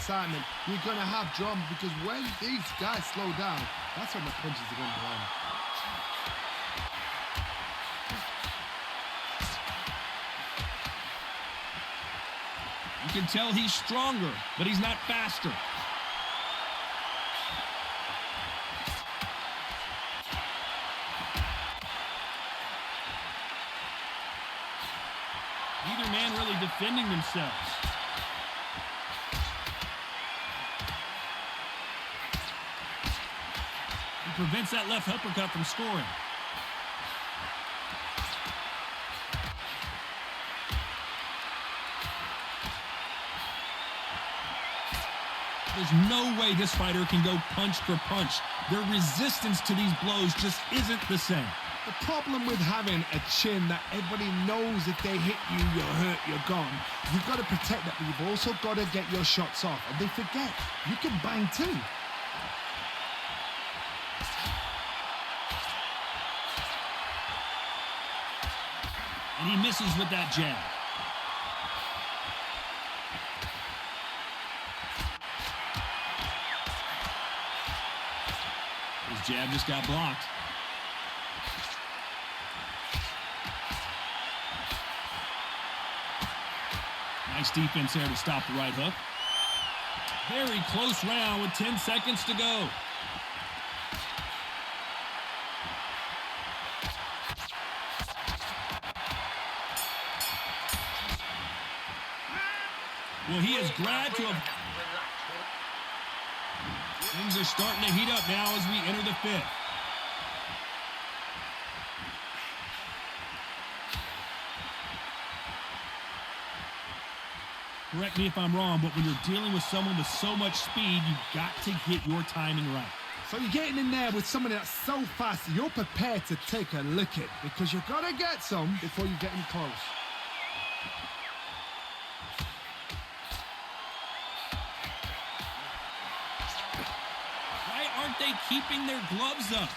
excitement, you're going to have drama, because when these guys slow down, that's when the punches are going to land. You can tell he's stronger, but he's not faster. Neither man really defending themselves. He prevents that left uppercut from scoring. There's no way this fighter can go punch for punch. Their resistance to these blows just isn't the same. The problem with having a chin that everybody knows if they hit you, you're hurt, you're gone. You've got to protect that, but you've also got to get your shots off. And they forget, you can bang too. And he misses with that jab. His jab just got blocked. Nice defense there to stop the right hook. Very close round with 10 seconds to go. Well, he is glad to have... Things are starting to heat up now as we enter the fifth. Correct me if I'm wrong, but when you're dealing with someone with so much speed, you've got to get your timing right. So you're getting in there with someone that's so fast, you're prepared to take a licking, because you've got to get some before you get in close. Why aren't they keeping their gloves up?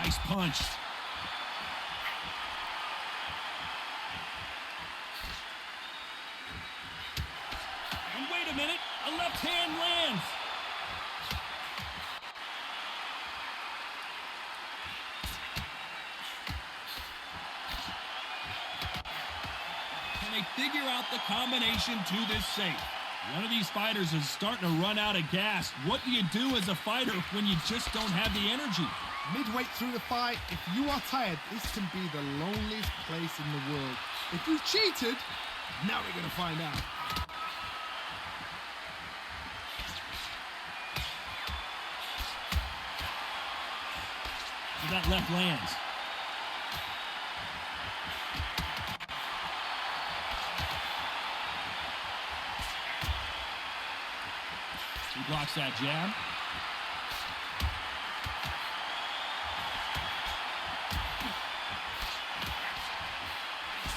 Nice punch. And wait a minute, a left hand lands. Can they figure out the combination to this safe? One of these fighters is starting to run out of gas. What do you do as a fighter when you just don't have the energy? Midway through the fight, if you are tired, this can be the loneliest place in the world. If you've cheated, now we're going to find out. So that left lands. He blocks that jab.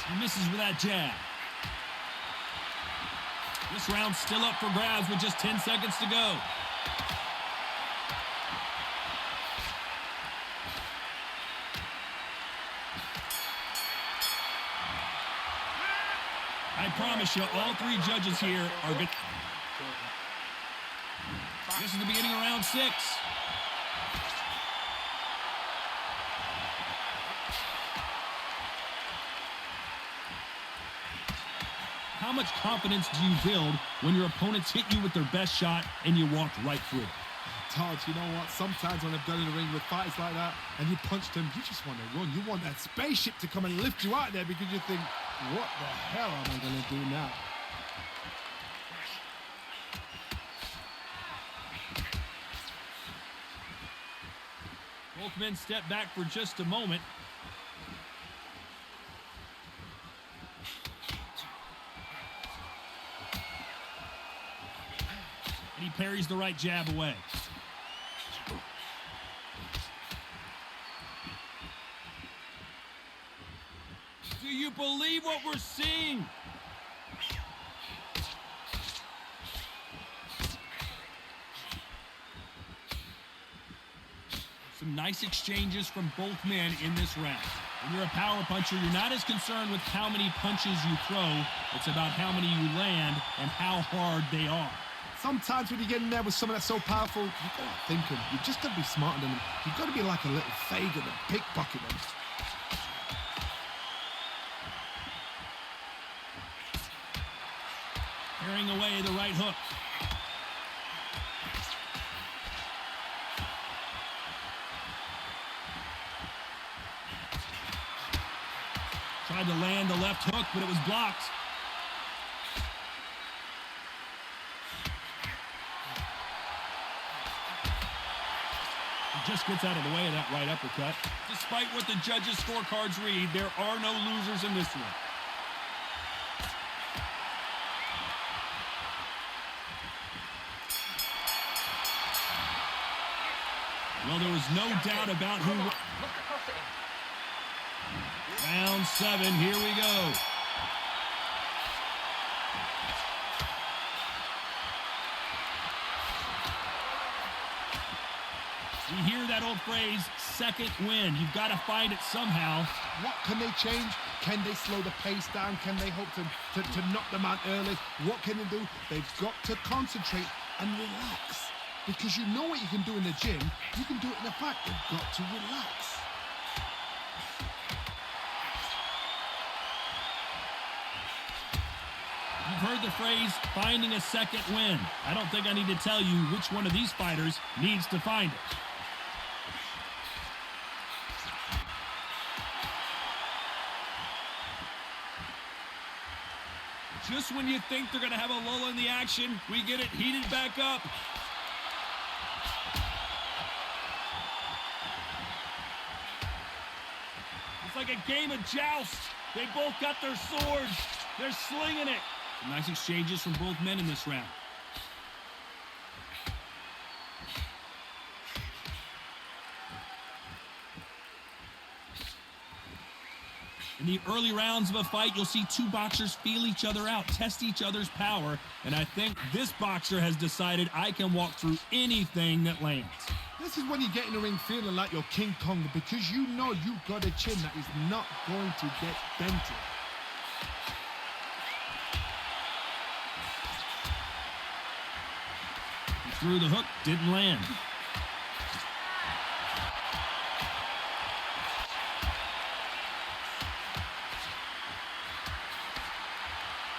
He misses with that jab. This round's still up for grabs with just 10 seconds to go. I promise you, all three judges here are good. This is the beginning of round 6. How much confidence do you build when your opponents hit you with their best shot and you walk right through it? Todd, you know what? Sometimes when I've done in the ring with fighters like that and you punch them, you just want to run. You want that spaceship to come and lift you out there, because you think, what the hell am I going to do now? Both men step back for just a moment. And he parries the right jab away. Do you believe what we're seeing? Some nice exchanges from both men in this round. When you're a power puncher, you're not as concerned with how many punches you throw. It's about how many you land and how hard they are. Sometimes when you get in there with someone that's so powerful, you got to think them. You just got to be smarter than them. You've got to be like a little Fagin and pickpocket them. Carrying away the right hook. Tried to land the left hook, but it was blocked. He just gets out of the way of that right uppercut. Despite what the judges' scorecards read, there are no losers in this one. Well, there was no doubt about who... Round 7, here we go. We hear that old phrase, second win. You've got to find it somehow. What can they change? Can they slow the pace down? Can they hope to knock them out early? What can they do? They've got to concentrate and relax. Because you know what you can do in the gym, you can do it in the park. You've got to relax. You've heard the phrase, finding a second win. I don't think I need to tell you which one of these fighters needs to find it. Just when you think they're going to have a lull in the action, we get it heated back up. It's like a game of joust. They both got their swords. They're slinging it. Some nice exchanges from both men in this round. In the early rounds of a fight, you'll see two boxers feel each other out, test each other's power, and I think this boxer has decided I can walk through anything that lands. This is when you get in the ring feeling like you're King Kong, because you know you've got a chin that is not going to get dented. He threw the hook, didn't land.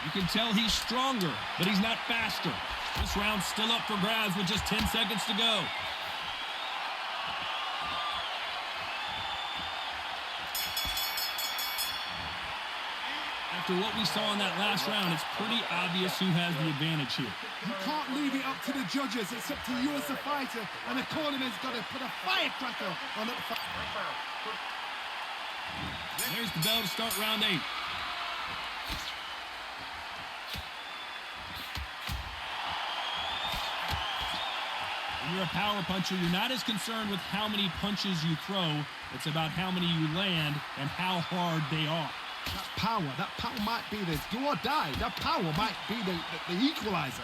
You can tell he's stronger, but he's not faster. This round's still up for grabs with just 10 seconds to go. After what we saw in that last round, it's pretty obvious who has the advantage here. You can't leave it up to the judges. It's up to you as the fighter, and the cornerman's got to put a firecracker on it. There's the bell to start round 8. When you're a power puncher, you're not as concerned with how many punches you throw. It's about how many you land and how hard they are. That power might be the do or die. That power might be the equalizer.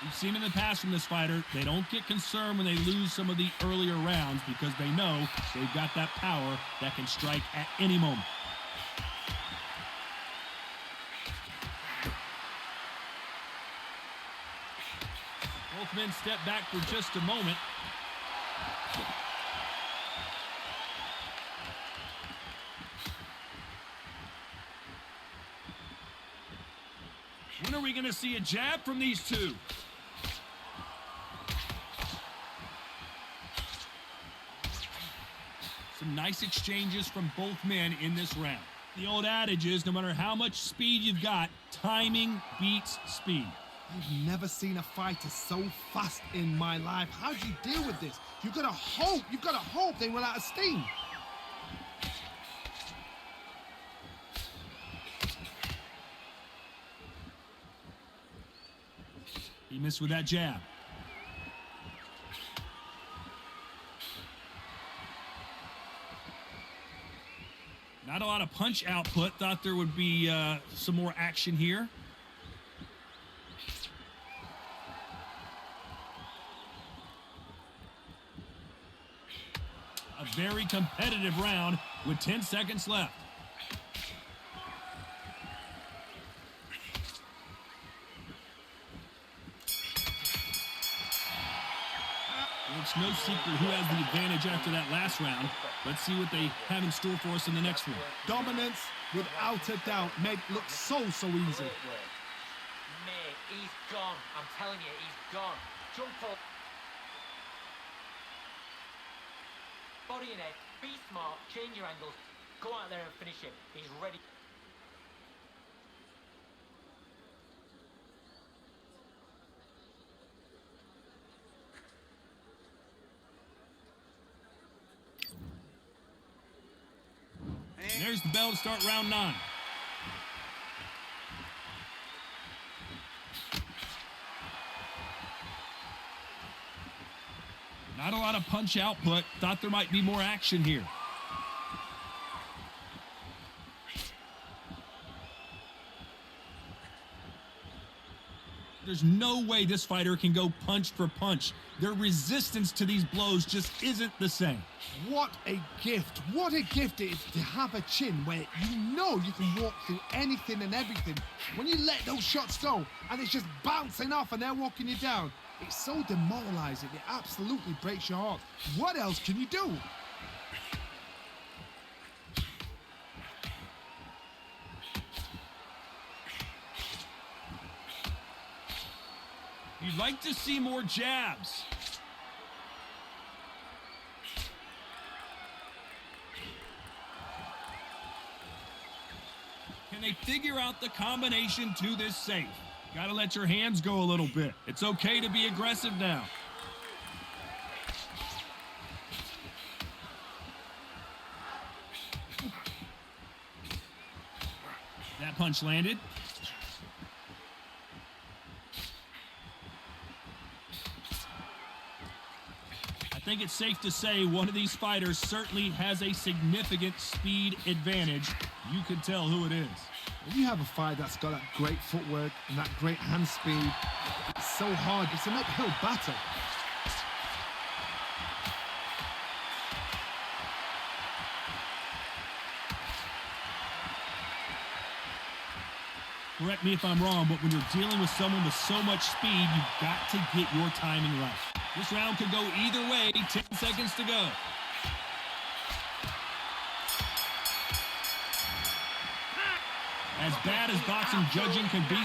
We've seen in the past from this fighter, they don't get concerned when they lose some of the earlier rounds because they know they've got that power that can strike at any moment. Both men step back for just a moment. When are we going to see a jab from these two? Some nice exchanges from both men in this round. The old adage is, no matter how much speed you've got, timing beats speed. I've never seen a fighter so fast in my life. How do you deal with this? You've got to hope they run out of steam. He missed with that jab. Not a lot of punch output. Thought there would be some more action here. A very competitive round with 10 seconds left. It's no secret who has the advantage after that last round. Let's see what they have in store for us in the next one. Dominance, without a doubt, made it look so easy. Mate, he's gone. I'm telling you, he's gone. Jump up. Body and head. Be smart. Change your angles. Go out there and finish him. He's ready. There's the bell to start round 9. Not a lot of punch output. Thought there might be more action here. There's no way this fighter can go punch for punch. Their resistance to these blows just isn't the same. What a gift. What a gift it is to have a chin where you know you can walk through anything and everything. When you let those shots go and it's just bouncing off and they're walking you down, it's so demoralizing. It absolutely breaks your heart. What else can you do? You'd like to see more jabs. Can they figure out the combination to this safe? Gotta let your hands go a little bit. It's okay to be aggressive now. That punch landed. I think it's safe to say one of these fighters certainly has a significant speed advantage. You can tell who it is. When you have a fight that's got that great footwork and that great hand speed, it's so hard. It's an uphill battle. Correct me if I'm wrong, but when you're dealing with someone with so much speed, you've got to get your timing right. This round could go either way. 10 seconds to go. As bad as boxing judging can be,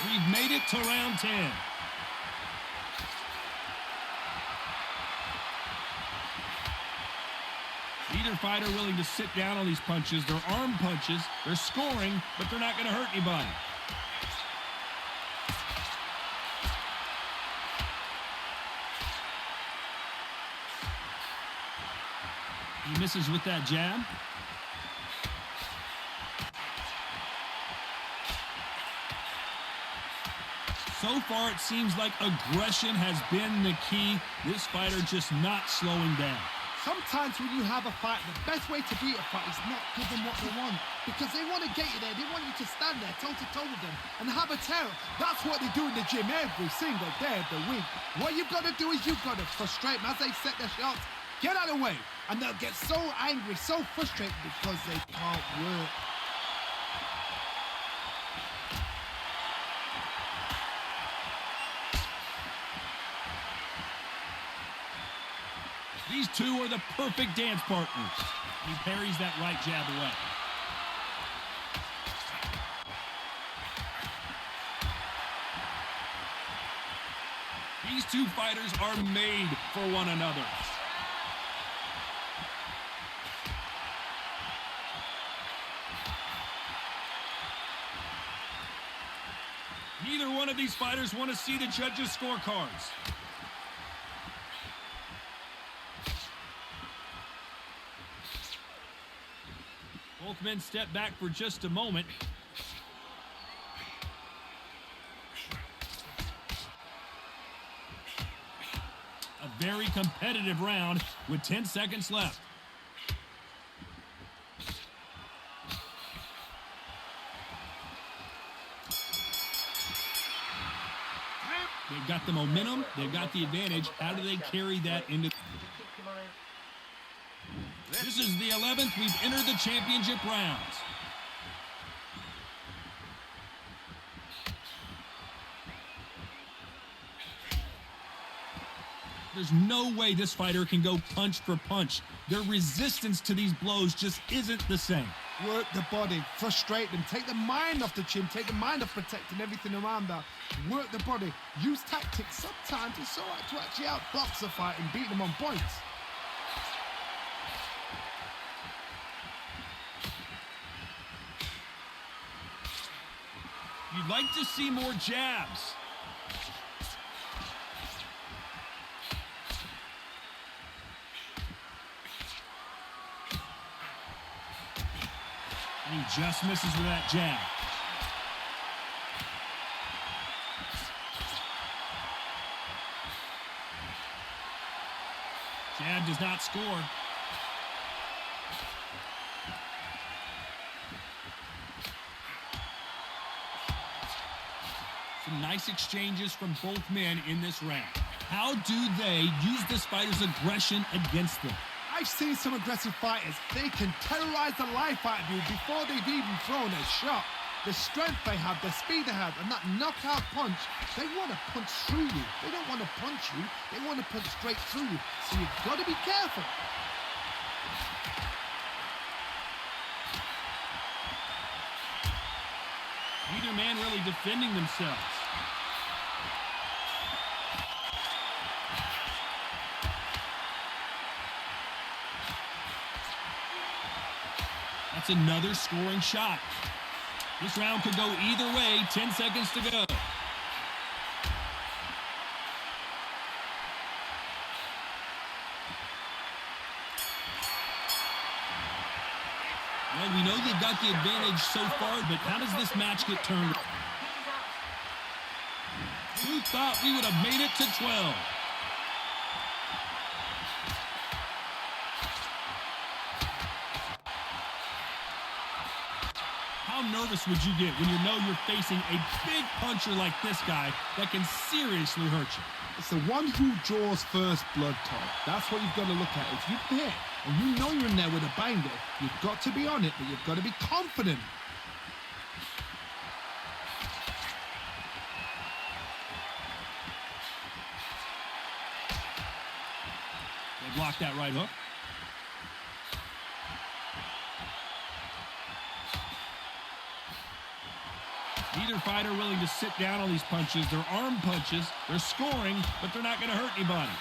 we've made it to round 10. Neither fighter willing to sit down on these punches. They're arm punches. They're scoring, but they're not going to hurt anybody. He misses with that jab. So far, it seems like aggression has been the key. This fighter just not slowing down. Sometimes when you have a fight, the best way to beat a fight is not give them what they want. Because they want to get you there. They want you to stand there toe-to-toe with them and have a tear. That's what they do in the gym every single day of the week. What you've got to do is you've got to frustrate them as they set their shots. Get out of the way. And they'll get so angry, so frustrated because they can't work. These two are the perfect dance partners. He parries that right jab away. These two fighters are made for one another. Neither one of these fighters want to see the judges' scorecards. Both men step back for just a moment. A very competitive round with 10 seconds left. They've got the momentum. They've got the advantage. How do they carry that into... This is the 11th. We've entered the championship rounds. There's no way this fighter can go punch for punch. Their resistance to these blows just isn't the same. Work the body, frustrate them, take the mind off the chin, take the mind off protecting everything around that. Work the body, use tactics. Sometimes it's all right to actually outbox a fight and beat them on points. You'd like to see more jabs. And he just misses with that jab. Jab does not score. Some nice exchanges from both men in this round. How do they use this fighter's aggression against them? I've seen some aggressive fighters. They can terrorize the life out of you before they've even thrown a shot. The strength they have, the speed they have, and that knockout punch, they want to punch through you. They don't want to punch you. They want to punch straight through you. So you've got to be careful. Neither man really defending themselves. That's another scoring shot. This round could go either way. 10 seconds to go. Well, we know they've got the advantage so far, but how does this match get turned? Who thought we would have made it to 12? How nervous would you get when you know you're facing a big puncher like this guy that can seriously hurt you? It's the one who draws first blood, Todd. That's what you've got to look at. If you're there and you know you're in there with a banger, you've got to be on it, but you've got to be confident. They blocked that right hook. Neither fighter willing to sit down on these punches. They're arm punches. They're scoring, but they're not going to hurt anybody.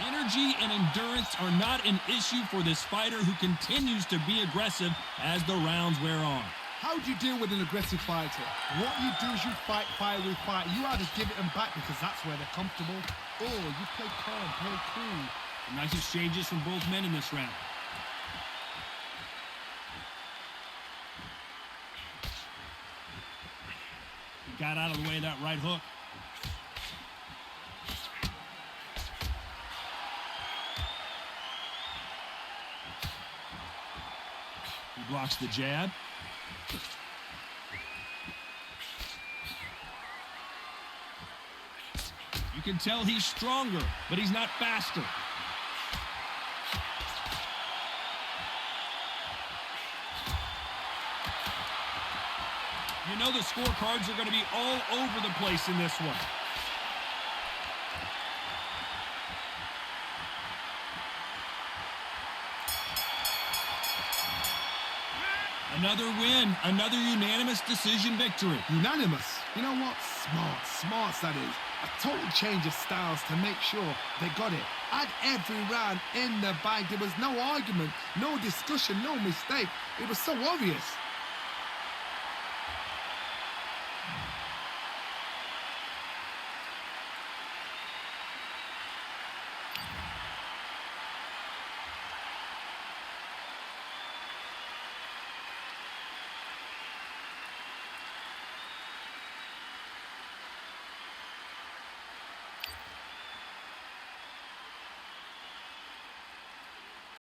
Energy and endurance are not an issue for this fighter who continues to be aggressive as the rounds wear on. How do you deal with an aggressive fighter? What you do is you fight fire with fire. You either give it them back because that's where they're comfortable, or you play calm, play cool. Nice exchanges from both men in this round. He got out of the way of that right hook. He blocks the jab. You can tell he's stronger, but he's not faster. You know the scorecards are going to be all over the place in this one. Another win, another unanimous decision victory. Unanimous. You know what? Smarts that is. A total change of styles to make sure they got it. At every round in the bag, there was no argument, no discussion, no mistake. It was so obvious.